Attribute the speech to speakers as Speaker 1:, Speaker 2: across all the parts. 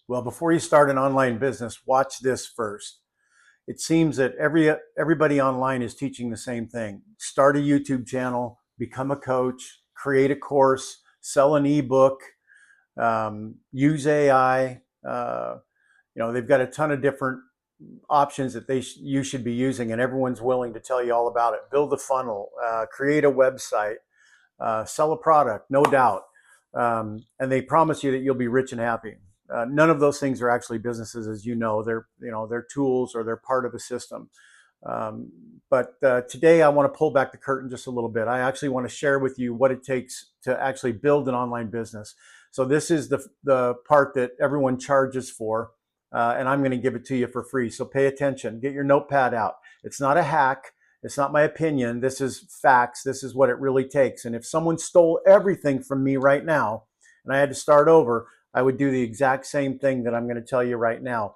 Speaker 1: Well, before you start an online business, watch this first. It seems that everybody online is teaching the same thing. Start a YouTube channel, become a coach, create a course, sell an ebook, use AI. They've got a ton of different options that you should be using, and everyone's willing to tell you all about it. Build a funnel, create a website, sell a product, no doubt. And they promise you that you'll be rich and happy. None of those things are actually businesses, as you know. They're tools, or they're part of a system. But today I want to pull back the curtain just a little bit. I actually want to share with you what it takes to actually build an online business. So this is the part that everyone charges for, and I'm going to give it to you for free. So pay attention. Get your notepad out. It's not a hack. It's not my opinion. This is facts. This is what it really takes. And if someone stole everything from me right now and I had to start over, I would do the exact same thing that I'm going to tell you right now.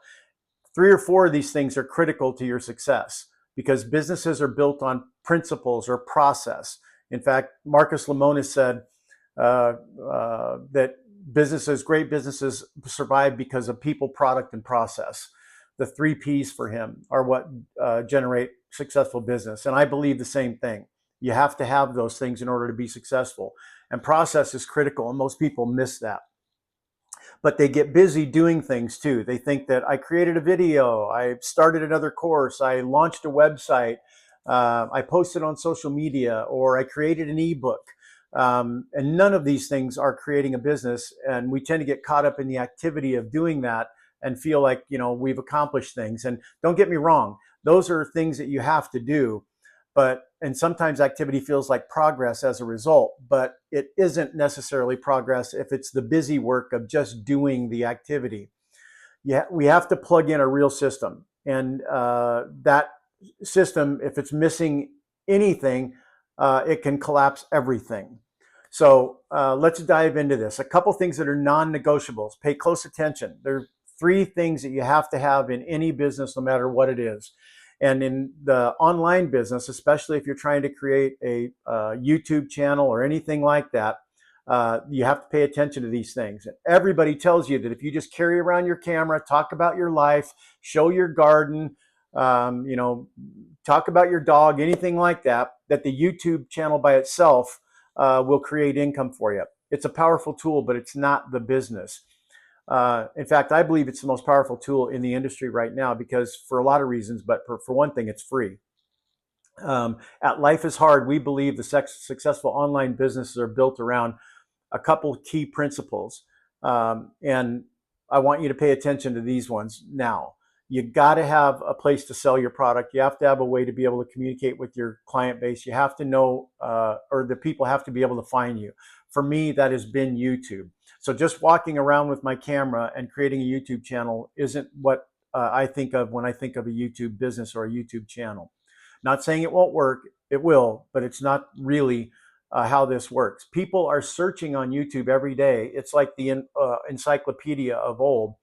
Speaker 1: 3 or 4 of these things are critical to your success because businesses are built on principles or process. In fact, Marcus Lemonis said that great businesses survive because of people, product, and process. The 3 Ps for him are what generate successful business. And I believe the same thing. You have to have those things in order to be successful. And process is critical, and most people miss that. But they get busy doing things too. They think that I created a video, I started another course, I launched a website, I posted on social media, or I created an ebook. And none of these things are creating a business. And we tend to get caught up in the activity of doing that and feel like, we've accomplished things. And don't get me wrong, those are things that you have to do. And sometimes activity feels like progress as a result, but it isn't necessarily progress if it's the busy work of just doing the activity. Yeah, we have to plug in a real system. And that system, if it's missing anything, it can collapse everything. So let's dive into this. A couple things that are non-negotiables. Pay close attention. There are 3 things that you have to have in any business, no matter what it is. And in the online business, especially if you're trying to create a YouTube channel or anything like that, you have to pay attention to these things. And everybody tells you that if you just carry around your camera, talk about your life, show your garden, talk about your dog, anything like that, that the YouTube channel by itself will create income for you. It's a powerful tool, but it's not the business. In fact, I believe it's the most powerful tool in the industry right now because for a lot of reasons, but for one thing, it's free. At Life is Hard, we believe the successful online businesses are built around a couple key principles. And I want you to pay attention to these ones now. You got to have a place to sell your product. You have to have a way to be able to communicate with your client base. You have to know, or the people have to be able to find you. For me, that has been YouTube. So just walking around with my camera and creating a YouTube channel isn't what I think of when I think of a YouTube business or a YouTube channel. Not saying it won't work, it will, but it's not really how this works. People are searching on YouTube every day. It's like the encyclopedia of old.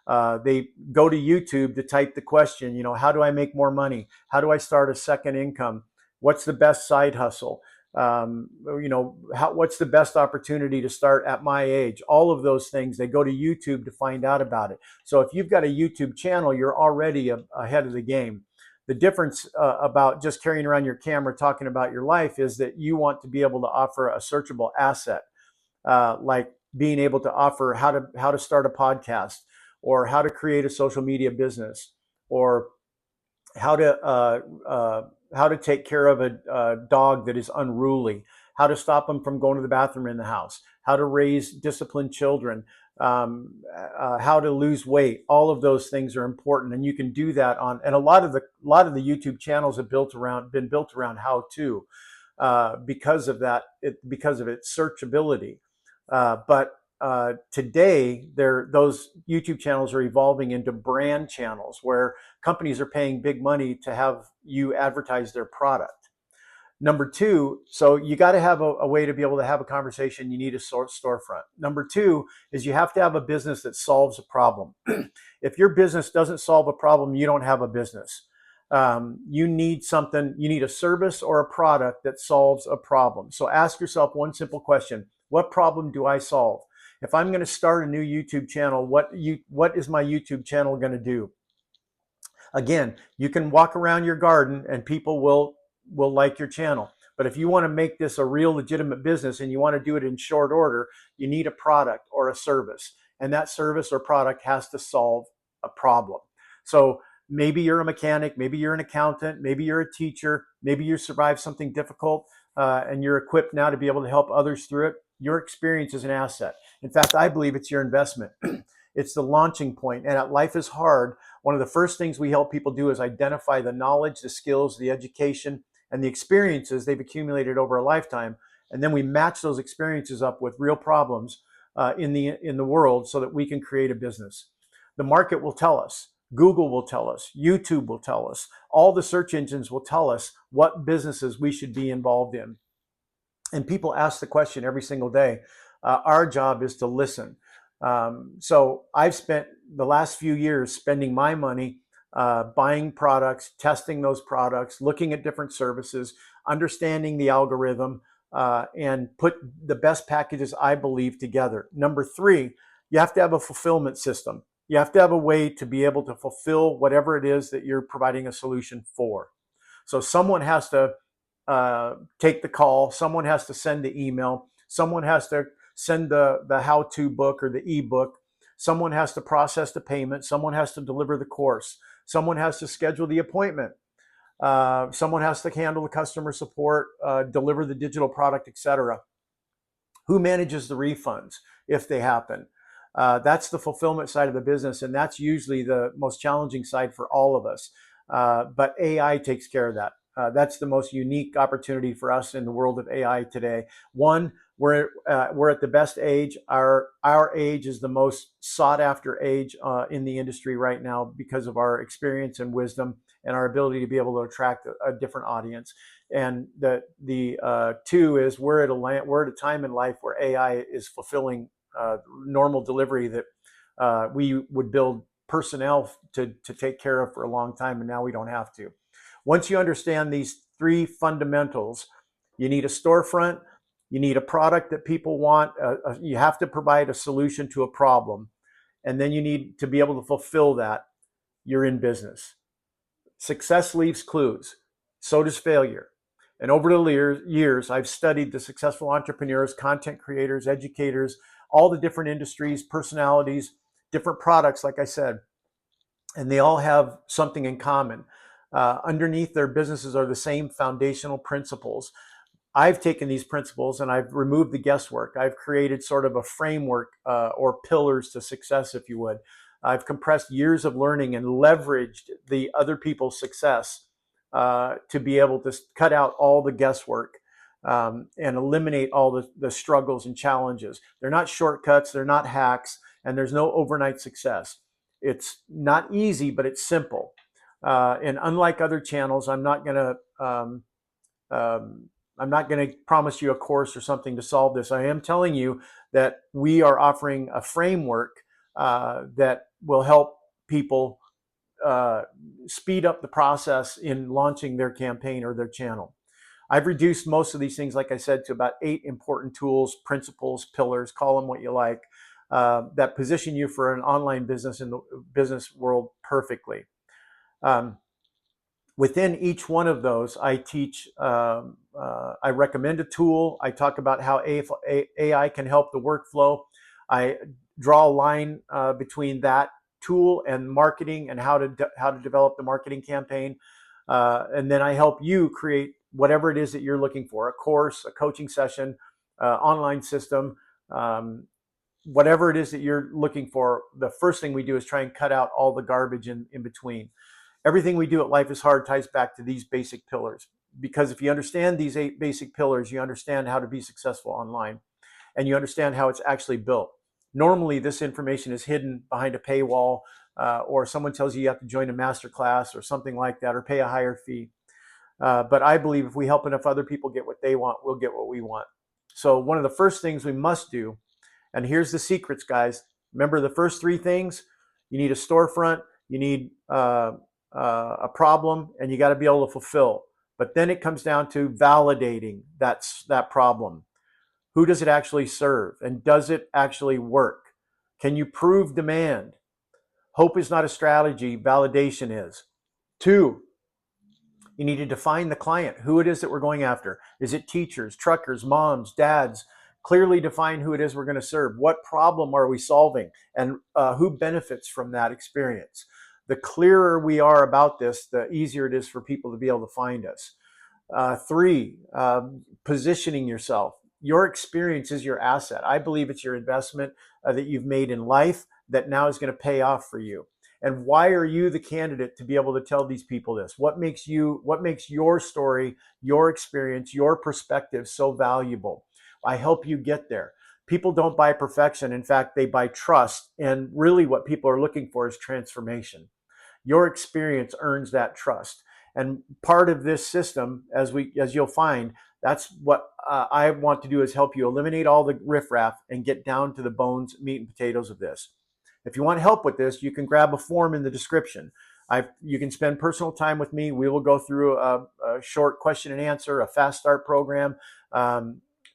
Speaker 1: They go to YouTube to type the question, how do I make more money? How do I start a second income? What's the best side hustle? What's the best opportunity to start at my age? All of those things, they go to YouTube to find out about it. So if you've got a YouTube channel, you're already ahead of the game. The difference about just carrying around your camera talking about your life is that you want to be able to offer a searchable asset, like being able to offer how to start a podcast, or how to create a social media business, or how to take care of a dog that is unruly, how to stop them from going to the bathroom in the house, how to raise disciplined children, how to lose weight. All of those things are important, and you can do that on. And a lot of the YouTube channels have been built around how to, because of that, because of its searchability. But today, those YouTube channels are evolving into brand channels where companies are paying big money to have you advertise their product. Number 2, so you got to have a way to be able to have a conversation. You need a storefront. Number 2 is you have to have a business that solves a problem. If your business doesn't solve a problem, you don't have a business. You need a service or a product that solves a problem. So ask yourself one simple question: what problem do I solve? If I'm going to start a new YouTube channel, what is my YouTube channel going to do? Again, you can walk around your garden and people will like your channel. But if you want to make this a real legitimate business and you want to do it in short order, you need a product or a service. And that service or product has to solve a problem. So maybe you're a mechanic, maybe you're an accountant, maybe you're a teacher, maybe you survived something difficult and you're equipped now to be able to help others through it. Your experience is an asset. In fact, I believe it's your investment. It's the launching point. And at Life is Hard, one of the first things we help people do is identify the knowledge, the skills, the education, and the experiences they've accumulated over a lifetime. And then we match those experiences up with real problems in the world so that we can create a business. The market will tell us. Google will tell us. YouTube will tell us. All the search engines will tell us what businesses we should be involved in. And people ask the question every single day. Our job is to listen. So I've spent the last few years spending my money buying products, testing those products, looking at different services, understanding the algorithm, and put the best packages I believe together. Number 3, you have to have a fulfillment system. You have to have a way to be able to fulfill whatever it is that you're providing a solution for. So someone has to take the call, someone has to send the email, someone has to send the how-to book or the ebook, someone has to process the payment, someone has to deliver the course, someone has to schedule the appointment, someone has to handle the customer support, deliver the digital product, etc. Who manages the refunds if they happen? That's the fulfillment side of the business, and that's usually the most challenging side for all of us. But AI takes care of that. That's the most unique opportunity for us in the world of AI today. One, we're at the best age. Our age is the most sought after age in the industry right now because of our experience and wisdom and our ability to be able to attract a different audience. And the 2 is we're at a time in life where AI is fulfilling normal delivery that we would build personnel to take care of for a long time, and now we don't have to. Once you understand these 3 fundamentals, you need a storefront, you need a product that people want, you have to provide a solution to a problem, and then you need to be able to fulfill that. You're in business. Success leaves clues. So does failure. And over the years, I've studied the successful entrepreneurs, content creators, educators, all the different industries, personalities, different products, like I said, and they all have something in common. Underneath their businesses are the same foundational principles. I've taken these principles and I've removed the guesswork. I've created sort of a framework or pillars to success, if you would. I've compressed years of learning and leveraged the other people's success to be able to cut out all the guesswork and eliminate all the struggles and challenges. They're not shortcuts, they're not hacks, and there's no overnight success. It's not easy, but it's simple. And unlike other channels, I'm not going to promise you a course or something to solve this. I am telling you that we are offering a framework that will help people speed up the process in launching their campaign or their channel. I've reduced most of these things, like I said, to about 8 important tools, principles, pillars, call them what you like, that position you for an online business in the business world perfectly. Within each one of those, I teach, I recommend a tool. I talk about how AI can help the workflow. I draw a line between that tool and marketing and how to develop the marketing campaign. And then I help you create whatever it is that you're looking for, a course, a coaching session, online system, whatever it is that you're looking for. The first thing we do is try and cut out all the garbage in between. Everything we do at Life is Hard ties back to these basic pillars, because if you understand these 8 basic pillars, you understand how to be successful online and you understand how it's actually built. Normally, this information is hidden behind a paywall or someone tells you have to join a master class or something like that or pay a higher fee. But I believe if we help enough other people get what they want, we'll get what we want. So one of the first things we must do, and here's the secrets, guys. Remember the first 3 things? You need a storefront, you need a problem, and you got to be able to fulfill. But then it comes down to validating that problem. Who does it actually serve? And does it actually work? Can you prove demand? Hope is not a strategy, validation is. 2, you need to define the client, who it is that we're going after. Is it teachers, truckers, moms, dads? Clearly define who it is we're going to serve. What problem are we solving? And who benefits from that experience? The clearer we are about this, the easier it is for people to be able to find us. 3, positioning yourself. Your experience is your asset. I believe it's your investment that you've made in life that now is going to pay off for you. And why are you the candidate to be able to tell these people this? What makes your story, your experience, your perspective so valuable? I help you get there. People don't buy perfection. In fact, they buy trust. And really what people are looking for is transformation. Your experience earns that trust. And part of this system, as you'll find, that's what I want to do, is help you eliminate all the riffraff and get down to the bones, meat and potatoes of this. If you want help with this, you can grab a form in the description. You can spend personal time with me. We will go through a short question and answer, a fast start program.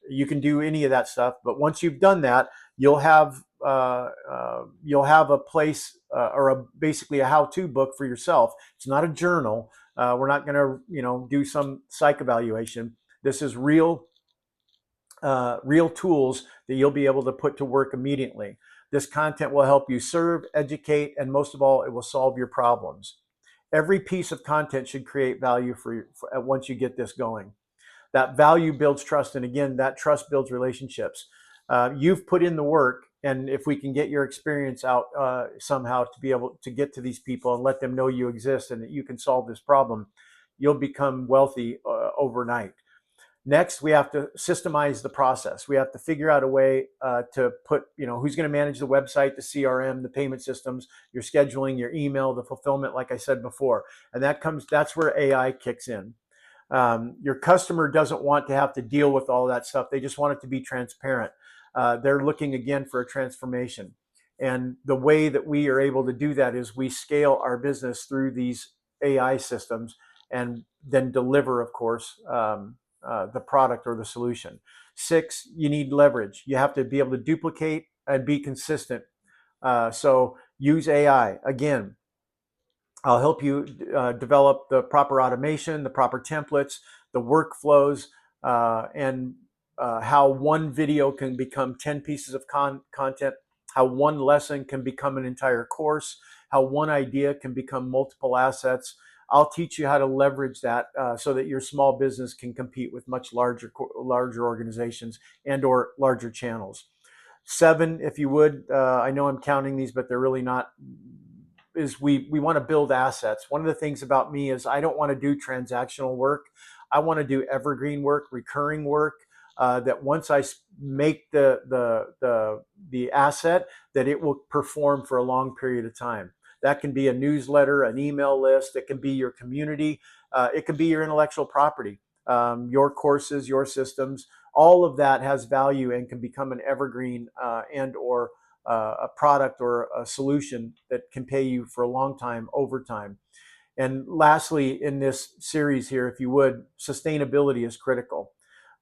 Speaker 1: You can do any of that stuff. But once you've done that, you'll have a place or basically a how-to book for yourself. It's not a journal. We're not going to do some psych evaluation. This is real tools that you'll be able to put to work immediately. This content will help you serve, educate, and most of all, it will solve your problems. Every piece of content should create value for once you get this going. That value builds trust, and again, that trust builds relationships. You've put in the work, and if we can get your experience out somehow to be able to get to these people and let them know you exist and that you can solve this problem, you'll become wealthy overnight. Next, we have to systemize the process. We have to figure out a way to put, who's going to manage the website, the CRM, the payment systems, your scheduling, your email, the fulfillment, like I said before. And that's where AI kicks in. Your customer doesn't want to have to deal with all that stuff. They just want it to be transparent. They're looking again for a transformation. And the way that we are able to do that is we scale our business through these AI systems and then deliver, of course, the product or the solution. 6, you need leverage. You have to be able to duplicate and be consistent. So use AI. Again, I'll help you develop the proper automation, the proper templates, the workflows, and how one video can become 10 pieces of content, how one lesson can become an entire course, how one idea can become multiple assets. I'll teach you how to leverage that so that your small business can compete with much larger organizations and or larger channels. 7, if you would, I know I'm counting these, but they're really not, is we want to build assets. One of the things about me is I don't want to do transactional work. I want to do evergreen work, recurring work, that once I make the asset, that it will perform for a long period of time. That can be a newsletter, an email list. It can be your community. It can be your intellectual property, your courses, your systems. All of that has value and can become an evergreen and or a product or a solution that can pay you for a long time over time. And lastly, in this series here, if you would, sustainability is critical.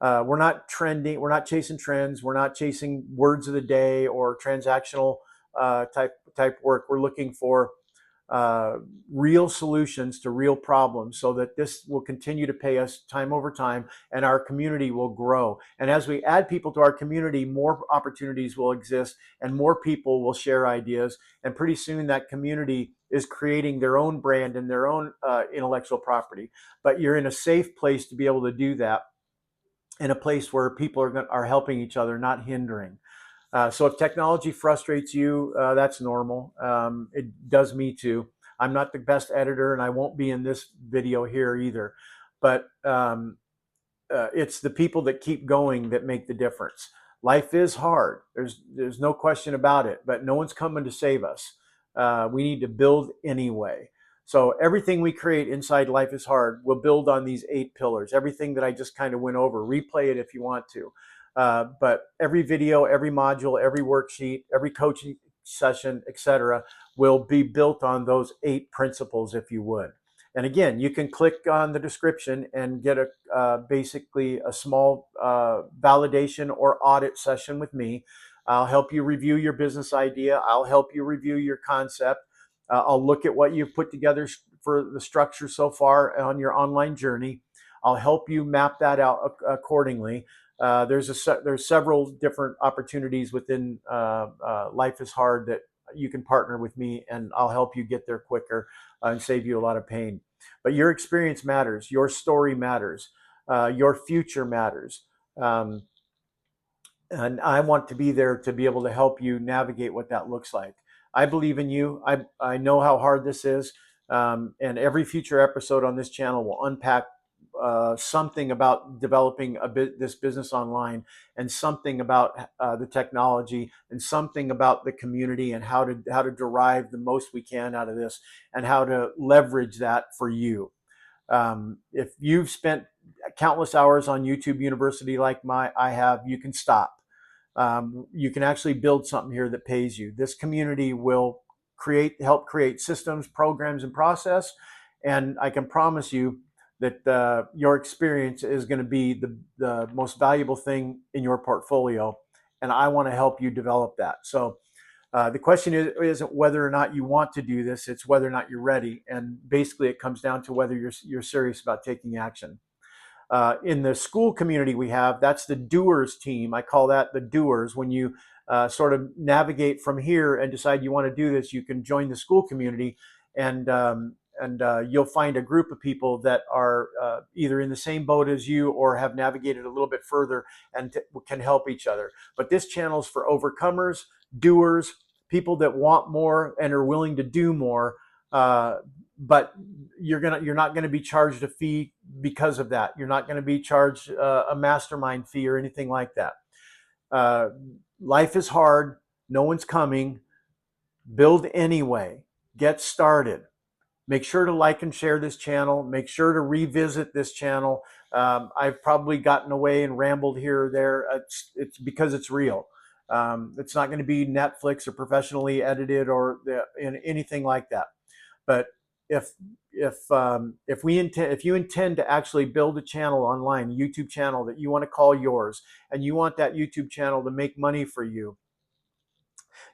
Speaker 1: We're not trending. We're not chasing trends. We're not chasing words of the day or transactional type work. We're looking for real solutions to real problems so that this will continue to pay us time over time and our community will grow. And as we add people to our community, more opportunities will exist and more people will share ideas. And pretty soon that community is creating their own brand and their own intellectual property. But you're in a safe place to be able to do that, in a place where people are helping each other, not hindering. So if technology frustrates you, that's normal. It does me too. I'm not the best editor and I won't be in this video here either. But it's the people that keep going that make the difference. Life is hard. There's no question about it, but no one's coming to save us. We need to build anyway. So everything we create inside Life is Hard will build on these 8 pillars. Everything that I just kind of went over, replay it if you want to. But every video, every module, every worksheet, every coaching session, etc., will be built on those 8 principles, if you would. And again, you can click on the description and get basically a small validation or audit session with me. I'll help you review your business idea. I'll help you review your concept. I'll look at what you've put together for the structure so far on your online journey. I'll help you map that out accordingly. There's several different opportunities within Life is Hard that you can partner with me, and I'll help you get there quicker and save you a lot of pain. But your experience matters. Your story matters. Your future matters. And I want to be there to be able to help you navigate what that looks like. I believe in you. I know how hard this is. And every future episode on this channel will unpack something about developing this business online, and something about the technology, and something about the community, and how to derive the most we can out of this, and how to leverage that for you. If you've spent countless hours on YouTube University like I have, you can stop. You can actually build something here that pays you. This community will help create systems, programs, and process. And I can promise you that your experience is going to be the most valuable thing in your portfolio. And I want to help you develop that. So the question isn't whether or not you want to do this, it's whether or not you're ready. And basically it comes down to whether you're serious about taking action. In the school community we have, that's the DOERS team. I call that the DOERS. When you sort of navigate from here and decide you want to do this, you can join the school community, and you'll find a group of people that are either in the same boat as you or have navigated a little bit further and can help each other. But this channel is for overcomers, doers, people that want more and are willing to do more. But you're not gonna be charged a fee because of that. You're not gonna be charged a mastermind fee or anything like that. Life is hard. No one's coming. Build anyway. Get started. Make sure to like and share this channel. Make sure to revisit this channel. I've probably gotten away and rambled here or there. It's because it's real. It's not going to be Netflix or professionally edited or anything like that. But if you intend to actually build a channel online, a YouTube channel that you want to call yours, and you want that YouTube channel to make money for you,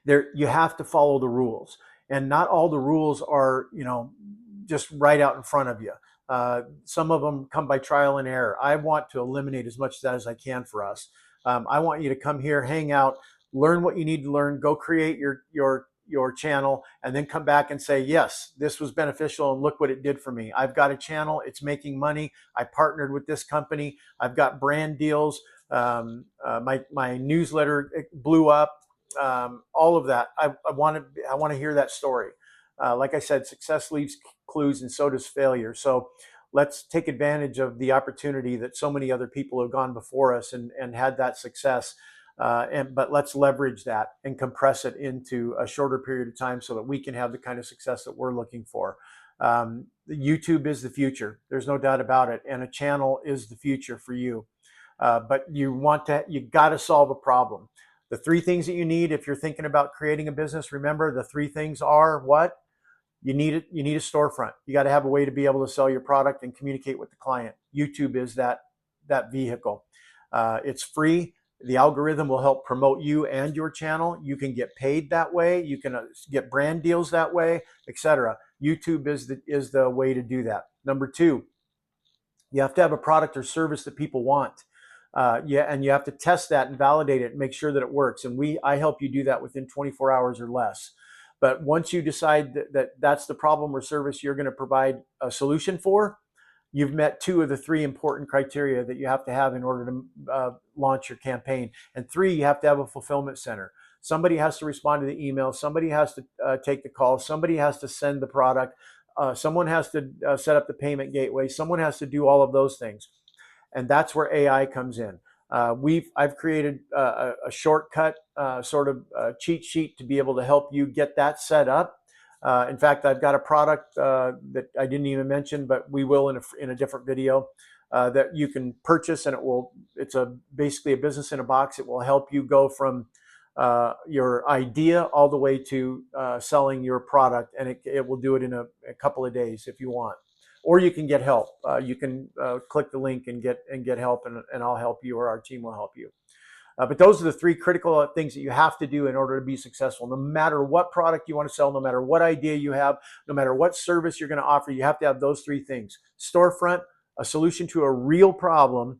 Speaker 1: you have to follow the rules. And not all the rules are, just right out in front of you. Some of them come by trial and error. I want to eliminate as much of that as I can for us. I want you to come here, hang out, learn what you need to learn, go create your channel, and then come back and say, yes, this was beneficial and look what it did for me. I've got a channel, it's making money. I partnered with this company. I've got brand deals. My newsletter blew up. All of that. I want to hear that story. Like I said, success leaves clues, and so does failure. So let's take advantage of the opportunity that so many other people have gone before us and had that success. But let's leverage that and compress it into a shorter period of time so that we can have the kind of success that we're looking for. YouTube is the future. There's no doubt about it. And a channel is the future for you. But you got to solve a problem. The three things that you need if you're thinking about creating a business, remember the three things are what? You need a storefront. You got to have a way to be able to sell your product and communicate with the client. YouTube is that vehicle. It's free. The algorithm will help promote you and your channel. You can get paid that way. You can get brand deals that way, etc. YouTube is the way to do that. Number two, you have to have a product or service that people want. And you have to test that and validate it and make sure that it works. And I help you do that within 24 hours or less. But once you decide that that's the problem or service you're going to provide a solution for, you've met two of the three important criteria that you have to have in order to launch your campaign. And three, you have to have a fulfillment center. Somebody has to respond to the email. Somebody has to take the call. Somebody has to send the product. Someone has to set up the payment gateway. Someone has to do all of those things. And that's where AI comes in. I've created a shortcut sort of cheat sheet to be able to help you get that set up. In fact, I've got a product that I didn't even mention, but we will in a different video that you can purchase, and it's basically a business in a box. It will help you go from your idea all the way to selling your product, and it will do it in a couple of days if you want. or you can get help. You can click the link and get help, and I'll help you, or our team will help you. But those are the three critical things that you have to do in order to be successful. No matter what product you want to sell, no matter what idea you have, no matter what service you're going to offer, you have to have those three things. Storefront, a solution to a real problem.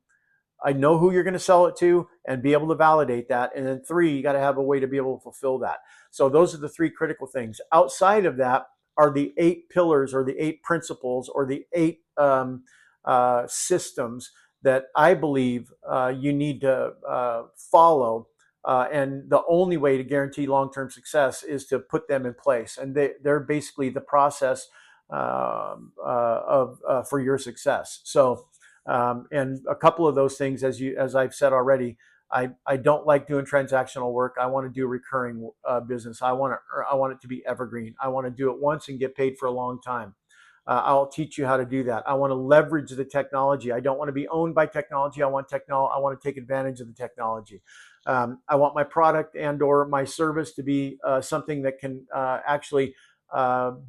Speaker 1: I know who you're going to sell it to and be able to validate that. And then three, you got to have a way to be able to fulfill that. So those are the three critical things. Outside of that are the 8 pillars, or the 8 principles, or the 8 systems that I believe you need to follow. And the only way to guarantee long-term success is to put them in place. And they're basically the process for your success. So, and a couple of those things, as I've said already, I don't like doing transactional work. I want to do recurring business. I want it to be evergreen. I want to do it once and get paid for a long time. I'll teach you how to do that. I want to leverage the technology. I don't want to be owned by technology. I want I want to take advantage of the technology. I want my product and/or my service to be something that can actually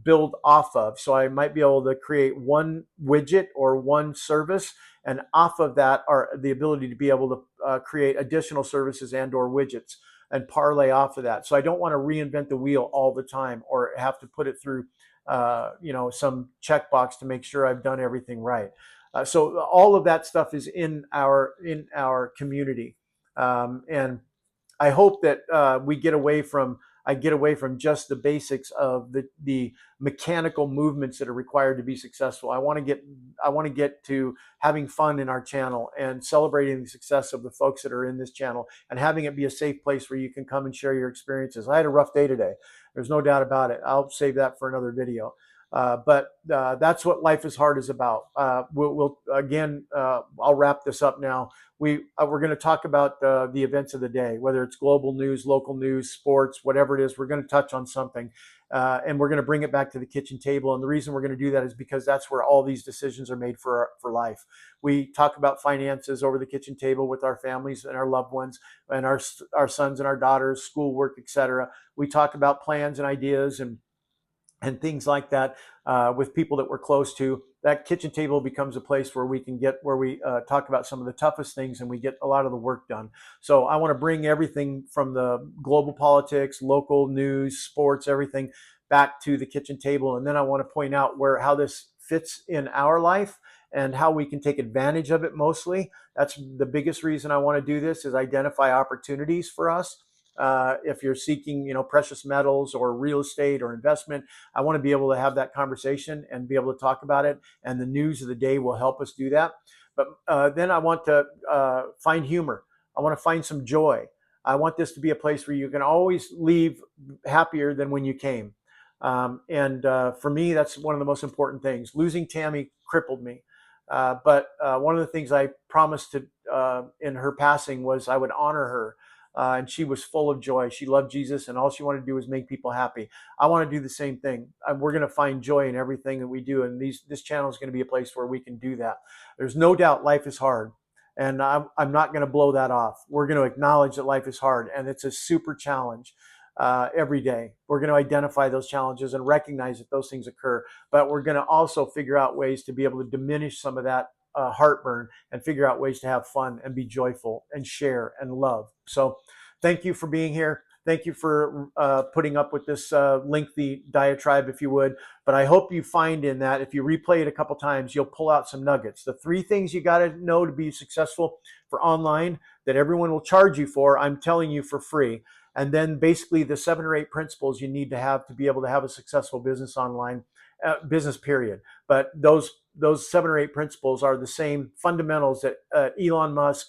Speaker 1: build off of. So I might be able to create one widget or one service, and off of that are the ability to be able to create additional services and/or widgets and parlay off of that. So I don't want to reinvent the wheel all the time, or have to put it through some checkbox to make sure I've done everything right. So all of that stuff is in our community, and I hope that I get away from just the basics of the mechanical movements that are required to be successful. I want to get to having fun in our channel and celebrating the success of the folks that are in this channel, and having it be a safe place where you can come and share your experiences. I had a rough day today. There's no doubt about it. I'll save that for another video. But that's what Life is Hard is about. I'll wrap this up now. We're going to talk about the events of the day, whether it's global news, local news, sports, whatever it is. We're going to touch on something, and we're going to bring it back to the kitchen table. And the reason we're going to do that is because that's where all these decisions are made for life. We talk about finances over the kitchen table with our families and our loved ones, and our sons and our daughters, schoolwork, etc. We talk about plans and ideas and things like that with people that we're close to. That kitchen table becomes a place where we talk about some of the toughest things, and we get a lot of the work done. So I want to bring everything from the global politics, local news, sports, everything back to the kitchen table. And then I want to point out how this fits in our life and how we can take advantage of it mostly. That's the biggest reason I want to do this, is identify opportunities for us. If you're seeking, precious metals or real estate or investment, I want to be able to have that conversation and be able to talk about it. And the news of the day will help us do that. But then I want to find humor. I want to find some joy. I want this to be a place where you can always leave happier than when you came. For me, that's one of the most important things. Losing Tammy crippled me. But one of the things I promised in her passing was I would honor her. And she was full of joy. She loved Jesus, and all she wanted to do was make people happy. I want to do the same thing. We're going to find joy in everything that we do, and this channel is going to be a place where we can do that. There's no doubt life is hard, and I'm not going to blow that off. We're going to acknowledge that life is hard, and it's a super challenge every day. We're going to identify those challenges and recognize that those things occur, but we're going to also figure out ways to be able to diminish some of that heartburn, and figure out ways to have fun and be joyful and share and love. So thank you for being here. Thank you for putting up with this lengthy diatribe, if you would. But I hope you find in that, if you replay it a couple times, you'll pull out some nuggets. The 3 things you got to know to be successful for online that everyone will charge you for, I'm telling you for free. And then basically the 7 or 8 principles you need to have to be able to have a successful business online, business period. But those 7 or 8 principles are the same fundamentals that Elon Musk,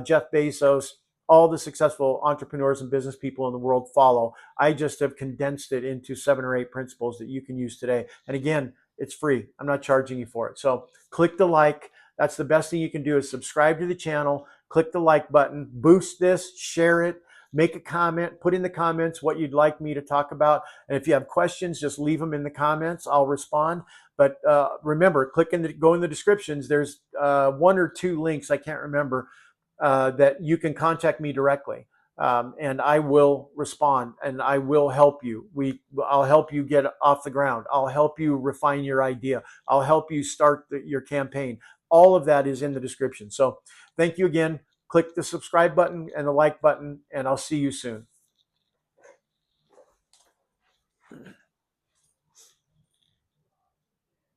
Speaker 1: Jeff Bezos, all the successful entrepreneurs and business people in the world follow. I just have condensed it into 7 or 8 principles that you can use today. And again, it's free. I'm not charging you for it. So click the like. That's the best thing you can do, is subscribe to the channel, click the like button, boost this, share it, make a comment, put in the comments what you'd like me to talk about. And if you have questions, just leave them in the comments. I'll respond. But remember, go in the descriptions. There's 1 or 2 links, I can't remember, that you can contact me directly. and I will respond and I will help you. I'll help you get off the ground. I'll help you refine your idea. I'll help you start your campaign. All of that is in the description. So thank you again. Click the subscribe button and the like button, and I'll see you soon.